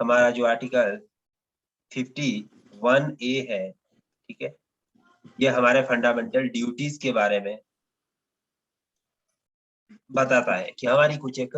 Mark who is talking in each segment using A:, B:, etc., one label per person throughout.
A: हमारा जो article 51A है, ठीक है, ये हमारे फंडामेंटल ड्यूटीज के बारे में बताता है कि हमारी कुछ एक,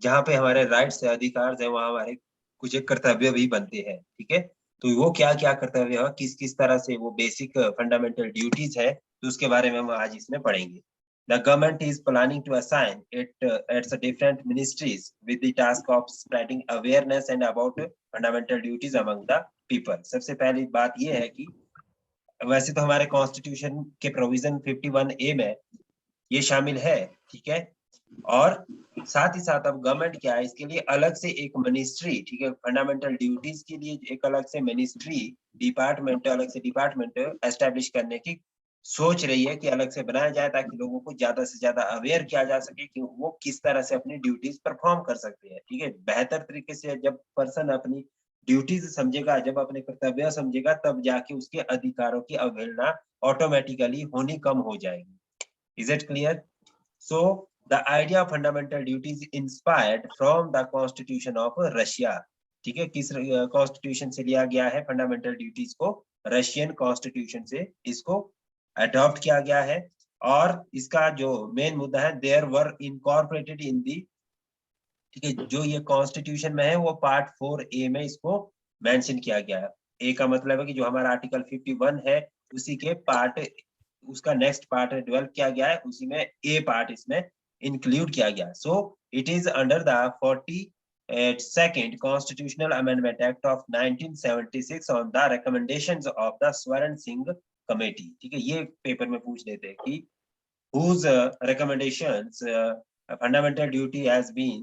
A: जहाँ पे हमारे राइट्स है, अधिकार है, वहाँ हमारे कुछ एक कर्तव्य भी बनते हैं, ठीक है। तो वो क्या क्या कर्तव्य है, किस किस तरह से वो बेसिक फंडामेंटल ड्यूटीज है, तो उसके बारे में हम आज इसमें पढ़ेंगे। The government is planning to assign its different ministries with the task of spreading awareness and about fundamental duties among the people. सबसे पहली बात ये है कि वैसे तो हमारे कॉन्स्टिट्यूशन के प्रोविजन 51A में ये शामिल है, ठीक है, और साथ ही साथ अब गवर्नमेंट क्या है, इसके लिए अलग से एक मिनिस्ट्री, ठीक है, फंडामेंटल ड्यूटीज के लिए एक अलग से मिनिस्ट्री, डिपार्टमेंट, अलग से डिपार्टमेंट एस्टेब्लिश करने की सोच रही है कि अलग से बनाया जाए, ताकि लोगों को ज्यादा से ज्यादा अवेयर किया जा सके कि वो किस तरह से अपनी ड्यूटीज परफॉर्म कर सकते हैं, ठीक है। बेहतर तरीके से जब पर्सन अपनी ड्यूटीज समझेगा, जब अपने कर्तव्य समझेगा, तब जाके उसके अधिकारों की अवहेलना ऑटोमेटिकली होनी कम हो जाएगी। Is it clear? So the idea of fundamental duties inspired from the Constitution of Russia. ठीक है, किस कॉन्स्टिट्यूशन से लिया गया है फंडामेंटल ड्यूटीज को? रशियन कॉन्स्टिट्यूशन से इसको अडॉप्ट किया गया है। और इसका जो मेन मुद्दा है, देयर वर इनकॉर्पोरेटेड इन दी, ठीक है, जो ये कॉन्स्टिट्यूशन में है वो पार्ट 4A में इसको मेंशन किया गया है। ए का मतलब है कि जो हमारा आर्टिकल 51 है, उसी के पार्ट, उसका नेक्स्ट पार्ट डेवलप किया गया है, उसी में ए पार्ट इसमें इंक्लूड किया गया। So it is under the 42nd constitutional amendment act of 1976 on the recommendations of the स्वर्ण सिंह कमेटी। ठीक है, ये पेपर में पूछ लेते हैं कि whose recommendations fundamental duty has been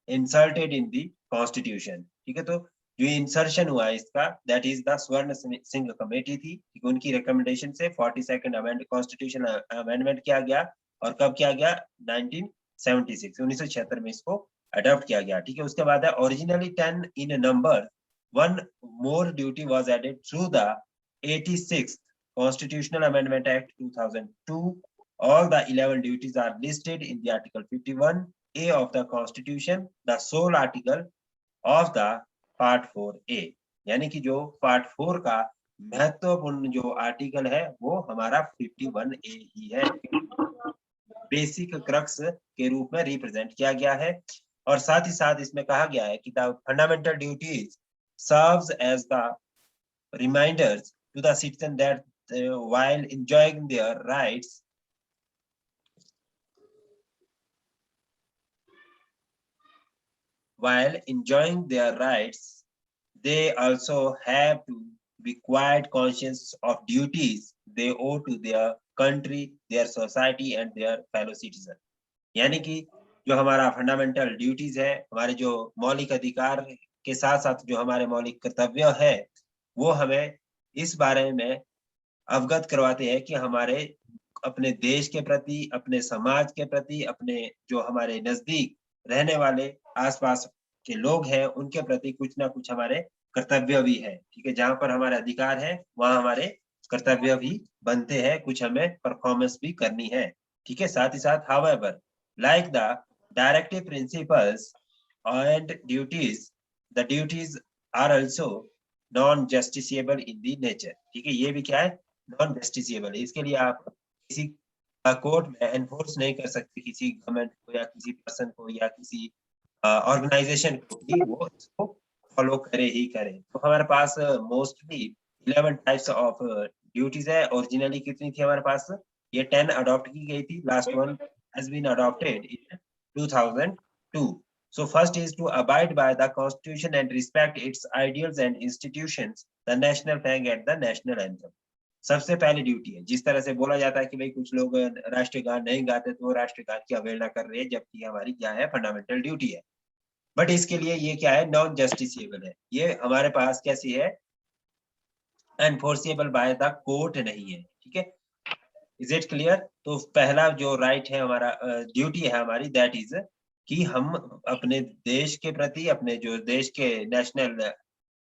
A: inserted in the constitution। ठीक है, तो जो इंसर्शन हुआ है इसका, दैट इज द स्वर्ण सिंह कमेटी थी, ठीक है, उनकी रिकमेंडेशन से 42nd कॉन्स्टिट्यूशन अमेंडमेंट किया गया। और कब किया गया? 1976 में इसको अडॉप्ट किया गया, ठीक है। उसके बाद है originally 10 in number, one more duty was added through the 86th constitutional amendment act 2002। All the 11 duties are listed in the Article 51A of the Constitution, the sole article of the Part 4A। यानी कि जो Part 4 का महत्वपूर्ण जो article है वो हमारा 51A ही है, बेसिक क्रक्स के रूप में रिप्रेजेंट किया गया है। और साथ ही साथ इसमें कहा गया है कि the fundamental duties serves as the reminders to the citizen that while enjoying their rights, they also have to be quite conscious of duties they owe to their country, their society and their fellow citizen। यानी कि जो हमारा fundamental duties है, हमारे जो मौलिक अधिकार के साथ साथ जो हमारे मौलिक कर्तव्य है, वो हमें इस बारे में अवगत करवाते हैं कि हमारे अपने देश के प्रति, अपने समाज के प्रति, अपने जो हमारे नजदीक रहने वाले आसपास के लोग हैं, उनके प्रति कुछ ना कुछ हमारे कर्तव्य भी है, ठीक है। जहां पर हमारे अधिकार है वहां हमारे कर्तव्य भी बनते हैं, कुछ हमें परफॉर्मेंस भी करनी है, ठीक है। साथ ही साथ however like the directive principles and duties, the duties are also non justiciable in the nature. ठीक है, ये भी क्या है? नॉन जस्टिसिएबल है। इसके लिए आप किसी कोर्ट में एनफोर्स नहीं कर सकते किसी गवर्नमेंट को या किसी पर्सन को या किसी ऑर्गेनाइजेशन को कि वो इसको फॉलो करे ही करे। तो हमारे पास मोस्टली 11 टाइप्स ऑफ ड्यूटीज है। ओरिजिनली कितनी थी हमारे पास? ये 10 अडॉप्ट की गई थी, last one has been adopted in 2002। So first is to abide by the constitution and respect its ideals and institutions, the national flag and the national anthem। सबसे पहली ड्यूटी है, जिस तरह से बोला जाता है कि भाई कुछ लोग राष्ट्रीय गान नहीं गाते तो राष्ट्रीय गान की अवहेलना कर रहे हैं, जबकि हमारी क्या है? फंडामेंटल ड्यूटी है। बट इसके लिए ये क्या है? नॉन जस्टिसिएबल है। ये हमारे पास कैसी है? एनफोर्सिएबल बाय द कोर्ट नहीं है, ठीक है। Is it clear? तो पहला जो राइट है हमारा, ड्यूटी है हमारी, दैट इज कि हम अपने देश के प्रति, अपने जो देश के नेशनल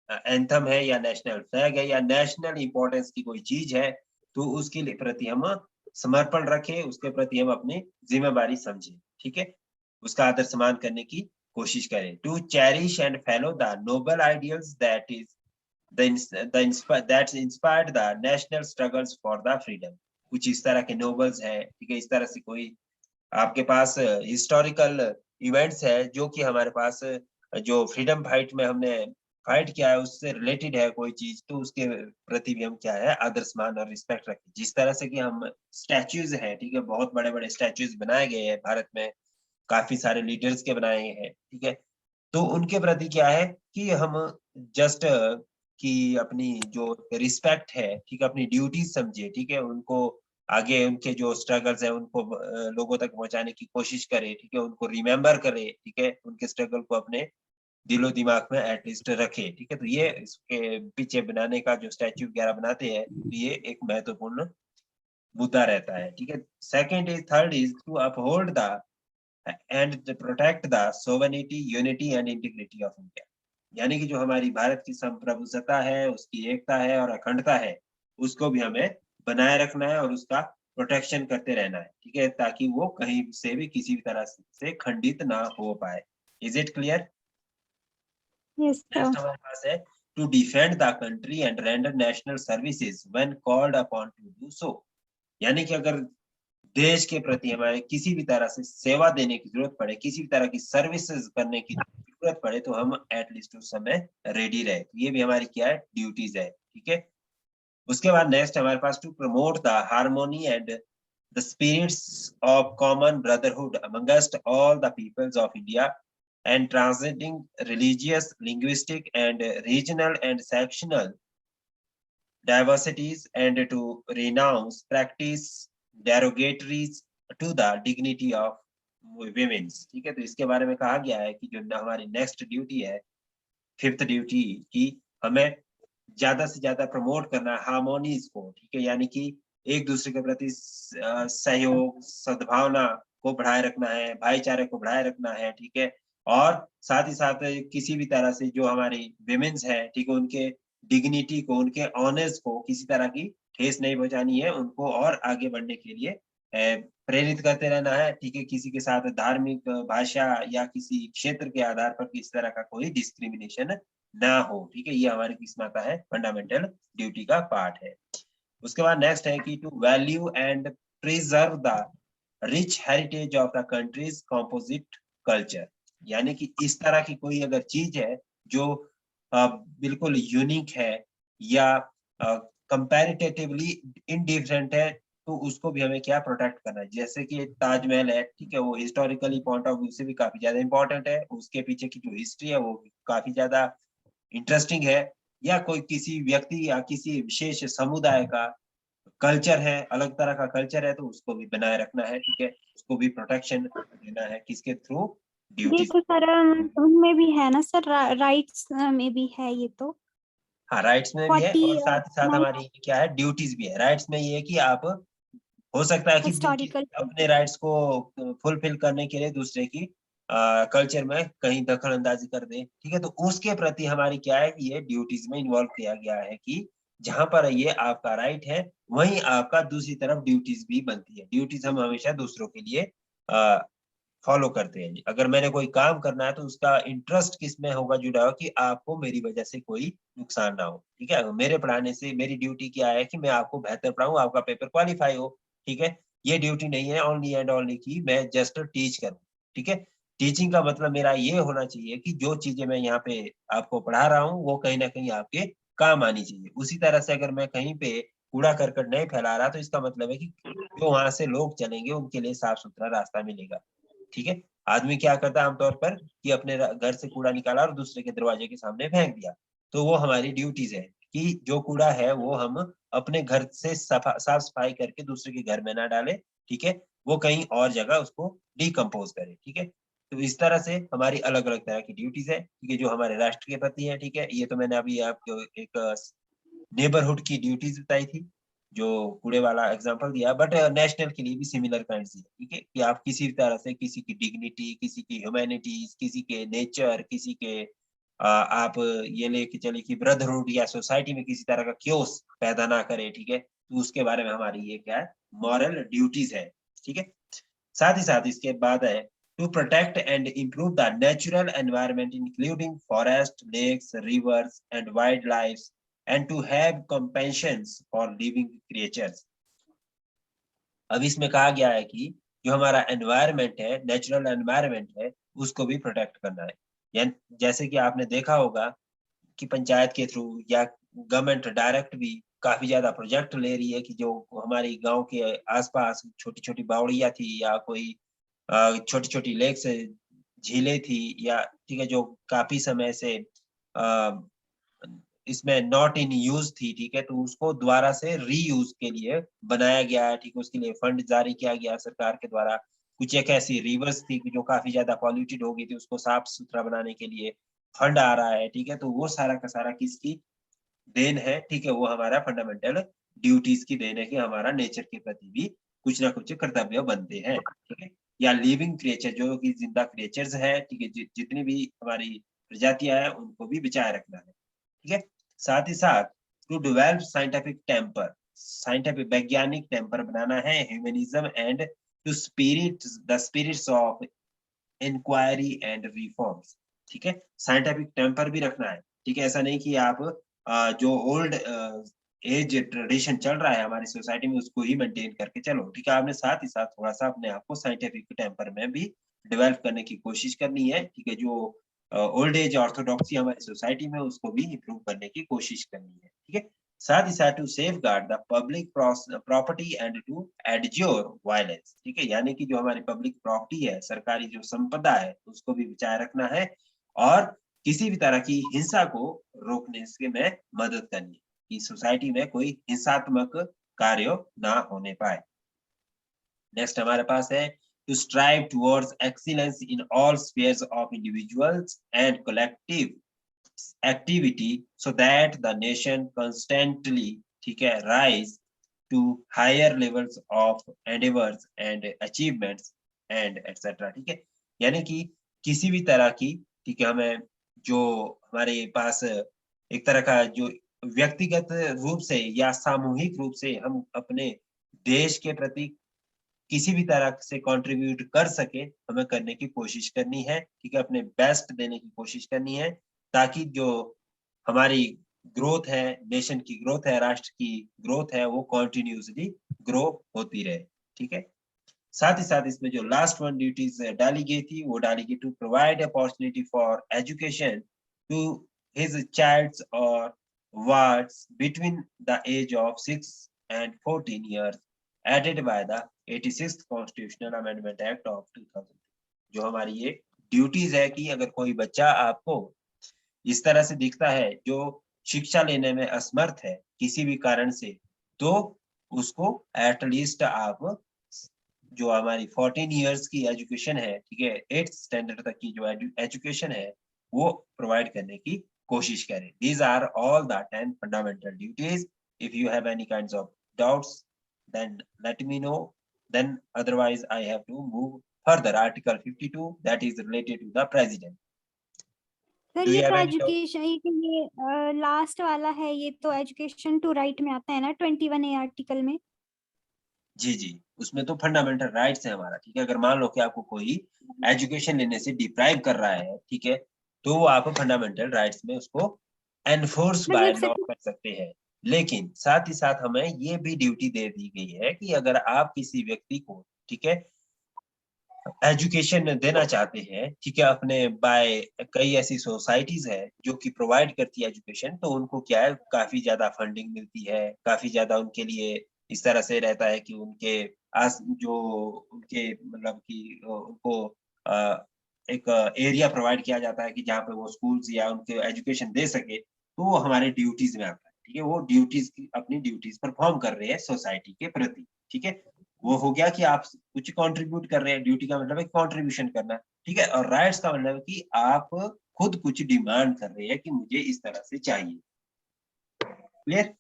A: एंथम है या नेशनल फ्लैग है या नेशनल इंपॉर्टेंस की कोई चीज है, तो उसके प्रति हम समर्पण रखें, उसके प्रति हम अपनी जिम्मेदारी समझें, ठीक है, उसका आदर सम्मान करने की कोशिश करें। To cherish and follow the noble ideals that is that inspired the national struggles for the freedom। कुछ इस तरह के नोबल्स हैं, ठीक है, इस तरह से कोई आपके पास हिस्टोरिकल इवेंट्स है जो कि हमारे पास जो फ्रीडम फाइट में हमने फाइट किया है उससे रिलेटेड है कोई चीज, तो उसके प्रति भी हम क्या है आदर सम्मान और रिस्पेक्ट रखें। जिस तरह से कि हम स्टैच्यूज हैं, ठीक है, बहुत बड़े बड़े स्टैच्यूज बनाए गए हैं भारत में, काफी सारे लीडर्स के बनाए हैं, ठीक है, तो उनके प्रति क्या है कि हम जस्ट कि अपनी जो रिस्पेक्ट है, ठीक है, अपनी ड्यूटीज समझे, ठीक है, उनको आगे उनके जो स्ट्रगल्स है उनको लोगों तक पहुंचाने की कोशिश करे, ठीक है, उनको रिमेम्बर करे, ठीक है, उनके स्ट्रगल को अपने दिलो दिमाग में एटलीस्ट रखे, ठीक है। तो ये इसके पीछे बनाने का जो स्टैच्यू वगैरह बनाते हैं, तो ये एक महत्वपूर्ण मुद्दा रहता है, ठीक है। Second is, third is to uphold the and protect the sovereignty, unity and integrity of India. यानी कि जो हमारी भारत की संप्रभुसत्ता है, उसकी एकता है और अखंडता है, उसको भी हमें बनाए रखना है और उसका प्रोटेक्शन करते रहना है, ठीक है, ताकि वो कहीं से भी किसी भी तरह से खंडित ना हो पाए। Is it clear?
B: Yes, sir.
A: Next हमारे पास है to defend the country and render national services when called upon to do so. यानी कि अगर देश के प्रति हमारे किसी भी तरह से सेवा देने की जरूरत पड़े, किसी भी तरह की सर्विसेज करने की जरूरत पड़े, तो हम एटलीस्ट उस समय रेडी रहे। तो ये भी हमारी क्या है, ड्यूटीज है, ठीक है। उसके बाद नेक्स्ट हमारे पास to promote the harmony and the spirits of common brotherhood amongst all the peoples of India and transcending religious, linguistic, and regional and sectional diversities, and to renounce practice derogatories to the dignity of women। ठीक है, तो इसके बारे में कहा गया है कि जो हमारी नेक्स्ट ड्यूटी है, फिफ्थ ड्यूटी, की हमें ज्यादा से ज्यादा प्रमोट करना है हार्मोनीज को, ठीक है, यानी कि एक दूसरे के प्रति सहयोग, सद्भावना को बढ़ाए रखना है, भाईचारे को बढ़ाए रखना है, ठीक है, और साथ ही साथ किसी भी तरह से जो हमारी विमेन्स है, ठीक है, उनके डिग्निटी को, उनके ऑनर्स को किसी तरह की ठेस नहीं पहुंचानी है, उनको और आगे बढ़ने के लिए प्रेरित करते रहना है, ठीक है। किसी के साथ धार्मिक, भाषा या किसी क्षेत्र के आधार पर किसी तरह का कोई डिस्क्रिमिनेशन ना हो, ठीक है, ये हमारी किस्मत का है, फंडामेंटल ड्यूटी का पार्ट है। उसके बाद नेक्स्ट है कि to value and preserve the rich heritage of the country's composite culture. यानी कि इस तरह की कोई अगर चीज है जो बिल्कुल यूनिक है या कंपैरेटिवली इनडिफरेंट है, तो उसको भी हमें क्या प्रोटेक्ट करना है। जैसे कि ताजमहल है, ठीक है, वो हिस्टोरिकली पॉइंट ऑफ व्यू से भी काफी ज्यादा इंपॉर्टेंट है, उसके पीछे की जो हिस्ट्री है वो काफी ज्यादा इंटरेस्टिंग है, या कोई किसी व्यक्ति या किसी विशेष समुदाय का कल्चर है, अलग तरह का कल्चर है, तो उसको भी बनाए रखना है, ठीक है, उसको भी प्रोटेक्शन देना है, किसके थ्रू,
B: ये
A: ड्यूटी।
B: तो सर उनमें भी है ना सर, राइट्स में भी है ये तो।
A: हाँ, राइट्स में भी है
B: 40
A: और साथ ही साथ हमारी क्या है, ड्यूटीज भी है। राइट्स में ये है कि आप, हो सकता है कि
B: हिस्टोरिकल।
A: अपने राइट्स को फुलफिल करने के लिए दूसरे की कल्चर में कहीं दखल अंदाजी कर दे, ठीक है, तो उसके प्रति हमारी क्या है कि ये ड्यूटीज में इन्वॉल्व किया गया है कि जहां पर ये आपका राइट है, वहीं आपका दूसरी तरफ ड्यूटीज भी बनती है। ड्यूटीज हम हमेशा दूसरों के लिए फॉलो करते हैं। अगर मैंने कोई काम करना है तो उसका इंटरेस्ट किस में होगा जुड़ा हो, कि आपको मेरी वजह से कोई नुकसान ना हो, ठीक है। मेरे पढ़ाने से मेरी ड्यूटी क्या है कि मैं आपको बेहतर पढ़ाऊं, आपका पेपर क्वालिफाई हो, ठीक है। ये ड्यूटी नहीं है ओनली एंड ओनली की मैं जस्ट टीच करूं, ठीक है। टीचिंग का मतलब मेरा ये होना चाहिए कि जो चीजें मैं यहाँ पे आपको पढ़ा रहा हूँ वो कहीं ना कहीं आपके काम आनी चाहिए। उसी तरह से अगर मैं कहीं पे कूड़ा करकट नहीं फैला रहा, तो इसका मतलब है कि जो वहां से लोग चलेंगे उनके लिए साफ सुथरा रास्ता मिलेगा, ठीक है। आदमी क्या करता है आमतौर पर कि अपने घर से कूड़ा निकाला और दूसरे के दरवाजे के सामने फेंक दिया, तो वो हमारी ड्यूटीज है कि जो कूड़ा है वो हम अपने घर से साफ सफाई करके दूसरे के घर में ना डाले, ठीक है, वो कहीं और जगह उसको डिकम्पोज करे, ठीक है। तो इस तरह से हमारी अलग अलग तरह की ड्यूटीज है, ठीक है, जो हमारे राष्ट्र के प्रति है, ठीक है। ये तो मैंने अभी आपको एक नेबरहुड की ड्यूटीज बताई थी, जो कूड़े वाला एग्जांपल दिया, बट नेशनल के लिए भी सिमिलर काइंड है, ठीक है, कि आप किसी भी तरह से किसी की डिग्निटी, किसी की ह्यूमैनिटीज, किसी के नेचर, किसी के आप ये लेके चले कि ब्रदरहुड या सोसाइटी में किसी तरह का क्योस पैदा ना करे, ठीक है। तो उसके बारे में हमारी ये क्या है, मॉरल ड्यूटीज है, ठीक है। साथ ही साथ इसके बाद है to protect and improve the natural environment, including forests, lakes, rivers, and wildlife, and to have compassion for living creatures. अब इसमें कहा गया है कि जो हमारा एनवायरनमेंट है, नेचुरल एनवायरनमेंट है, उसको भी प्रोटेक्ट करना है। यानी जैसे कि आपने देखा होगा कि पंचायत के थ्रू या गवर्नमेंट डायरेक्ट भी काफी ज्यादा प्रोजेक्ट ले रही है कि जो हमारी गांव के आसपास छोटी छोटी बावड़ियां थी या कोई छोटी छोटी लेक्स झीलें थी या ठीक है, जो काफी समय से इसमें नॉट इन यूज थी, ठीक है, तो उसको दोबारा से रीयूज के लिए बनाया गया है, ठीक है, उसके लिए फंड जारी किया गया सरकार के द्वारा। कुछ एक ऐसी रिवर्स थी जो काफी ज्यादा पॉल्यूटेड हो गई थी, उसको साफ सुथरा बनाने के लिए फंड आ रहा है, ठीक है, तो वो सारा का सारा किसकी देन है, ठीक है, वो हमारा फंडामेंटल ड्यूटीज की देन है कि हमारा नेचर के प्रति भी कुछ ना कुछ कर्तव्य बनते हैं, ठीक है, या लिविंग क्रिएचर जो कि जिंदा क्रिएचर्स है, ठीक है, जितनी भी हमारी प्रजातियां हैं उनको भी बचाए रखना है, ठीक है। साथ ही साथ to develop scientific temper, scientific वैज्ञानिक टेम्पर बनाना है, humanism and to spirit the spirits of inquiry and reforms, ठीक है, साइंटिफिक टेम्पर भी रखना है, ठीक है, ऐसा नहीं कि आप जो ओल्ड एज ट्रेडिशन चल रहा है हमारी सोसाइटी में उसको ही मेंटेन करके चलो, ठीक है, आपने साथ ही साथ थोड़ा सा अपने आप को साइंटिफिक टेम्पर में भी डेवलप करने की कोशिश करनी है, ठीक है, जो ओल्ड एज ऑर्थोडॉक्सी हमारी सोसाइटी में उसको भी इम्प्रूव करने की कोशिश करनी है, ठीक है। साथ ही साथ to safeguard the public property and to abjure violence, ठीक है, यानी कि जो हमारी पब्लिक प्रॉपर्टी है, सरकारी जो संपदा है, उसको भी बचाए रखना है और किसी भी तरह की हिंसा को रोकने से में मदद करनी है कि सोसाइटी में कोई हिंसात्मक कार्य ना होने पाए। नेक्स्ट हमारे पास है to strive towards excellence in all spheres of individuals and collective activity so that the nation constantly, ठीक है, rise to higher levels of endeavors and achievements and etc, ठीक है, यानी कि किसी भी तरह की, ठीक है, हमें जो हमारे पास एक तरह का जो व्यक्तिगत रूप से या सामूहिक रूप से हम अपने देश के प्रति किसी भी तरह से कंट्रीब्यूट कर सके, हमें करने की कोशिश करनी है, ठीक है, अपने बेस्ट देने की कोशिश करनी है ताकि जो हमारी ग्रोथ है, नेशन की ग्रोथ है, राष्ट्र की ग्रोथ है, वो कंटिन्यूअसली ग्रो होती रहे, ठीक है। साथ ही साथ इसमें जो लास्ट वन ड्यूटीज डाली गई थी वो डाली गई to provide opportunity for education to his childs और wards between the age of 6 and 14 years added by the 86th Constitutional Amendment Act of 2000। जो हमारी ये ड्यूटीज है कि अगर कोई बच्चा आपको इस तरह से दिखता है जो शिक्षा लेने में असमर्थ है किसी भी कारण से, तो उसको एटलीस्ट आप जो हमारी 14 इयर्स की एजुकेशन है, ठीक है, 8th स्टैंडर्ड तक की जो एजुकेशन है वो प्रोवाइड करने की कोशिश करें। These are all the 10 fundamental duties. If you have any kinds of doubts, then let me know. Then otherwise I have to move further. Article 52 that is related to the president.
B: Sir
A: Do you
B: ये
A: have
B: तो
A: any doubt?
B: Education, ये last वाला है, ये तो education to right में आता है ना 21A आर्टिकल में।
A: जी जी, उसमें तो फंडामेंटल राइट्स है हमारा, ठीक है, अगर मान लो कि आपको कोई एजुकेशन लेने से डिप्राइव कर रहा है, ठीक है, तो वो आप फंडामेंटल राइट्स में उसको एनफोर्स बाय
B: मतलब
A: लॉ
B: सिर्फ
A: कर सकते हैं। लेकिन साथ ही साथ हमें ये भी ड्यूटी दे दी गई है कि अगर आप किसी व्यक्ति को, ठीक है, एजुकेशन देना चाहते हैं, ठीक है, अपने बाय कई ऐसी सोसाइटीज है जो कि प्रोवाइड करती है एजुकेशन, तो उनको क्या है काफी ज्यादा फंडिंग मिलती है, काफी ज्यादा उनके लिए इस तरह से रहता है कि उनके आस जो उनके मतलब कि उनको एक एरिया प्रोवाइड किया जाता है कि जहाँ पे वो स्कूल्स या उनके एजुकेशन दे सके, तो वो हमारे ड्यूटीज में आता है, ठीक है, वो ड्यूटीज अपनी ड्यूटीज परफॉर्म कर रहे हैं सोसाइटी के प्रति, ठीक है, वो हो गया कि आप कुछ कंट्रीब्यूट कर रहे हैं, ड्यूटी का मतलब है कंट्रीब्यूशन करना, ठीक है, और राइट्स का मतलब है कि आप खुद कुछ डिमांड कर रहे हैं कि मुझे इस तरह से चाहिए। क्लियर?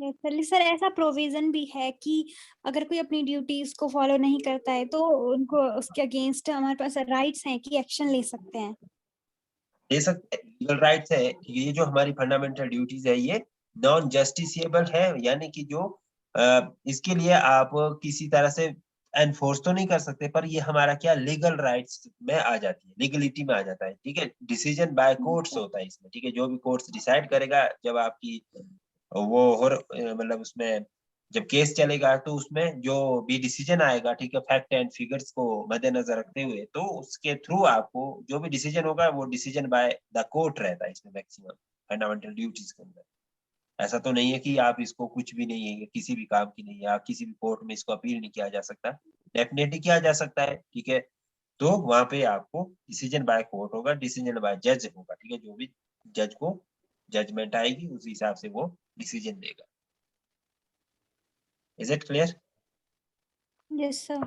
B: चलिए सर, ऐसा प्रोविजन भी है कि अगर कोई अपनी ड्यूटीज को फॉलो नहीं करता है तो उनको उसके अगेंस्ट हमारे पास राइट्स हैं कि एक्शन ले सकते हैं।
A: दे सकते हैं, लीगल राइट्स है, ये जो हमारी फंडामेंटल ड्यूटीज है ये नॉन जस्टिसिएबल है, यानी कि जो इसके लिए आप किसी तरह से एनफोर्स तो नहीं कर सकते, पर ये हमारा क्या लीगल राइट्स में आ जाती है, लीगलिटी में आ जाता है, ठीक है। डिसीजन बाय कोर्ट्स होता है इसमें, ठीक है। जो भी कोर्ट्स डिसाइड करेगा, जब आपकी वो हो मतलब उसमें जब केस चलेगा, तो उसमें जो भी डिसीजन आएगा, ठीक है, फैक्ट एंड फिगर्स को मद्देनजर रखते हुए, तो उसके थ्रू आपको जो भी डिसीजन होगा, वो डिसीजन बाय द कोर्ट रहता है इसमें मैक्सिमम फंडामेंटल ड्यूटीज के अंदर। ऐसा तो नहीं है कि आप इसको कुछ भी नहीं है, किसी भी काम की नहीं है, आप किसी भी कोर्ट में इसको अपील नहीं किया जा सकता, डेफिनेटली किया जा सकता है, ठीक है। तो वहां पे आपको डिसीजन बाय कोर्ट होगा, डिसीजन बाय जज होगा, ठीक है। जो भी जज को जजमेंट आएगी, उस हिसाब से वो डिसीजन देगा। Is it clear?
B: Yes sir.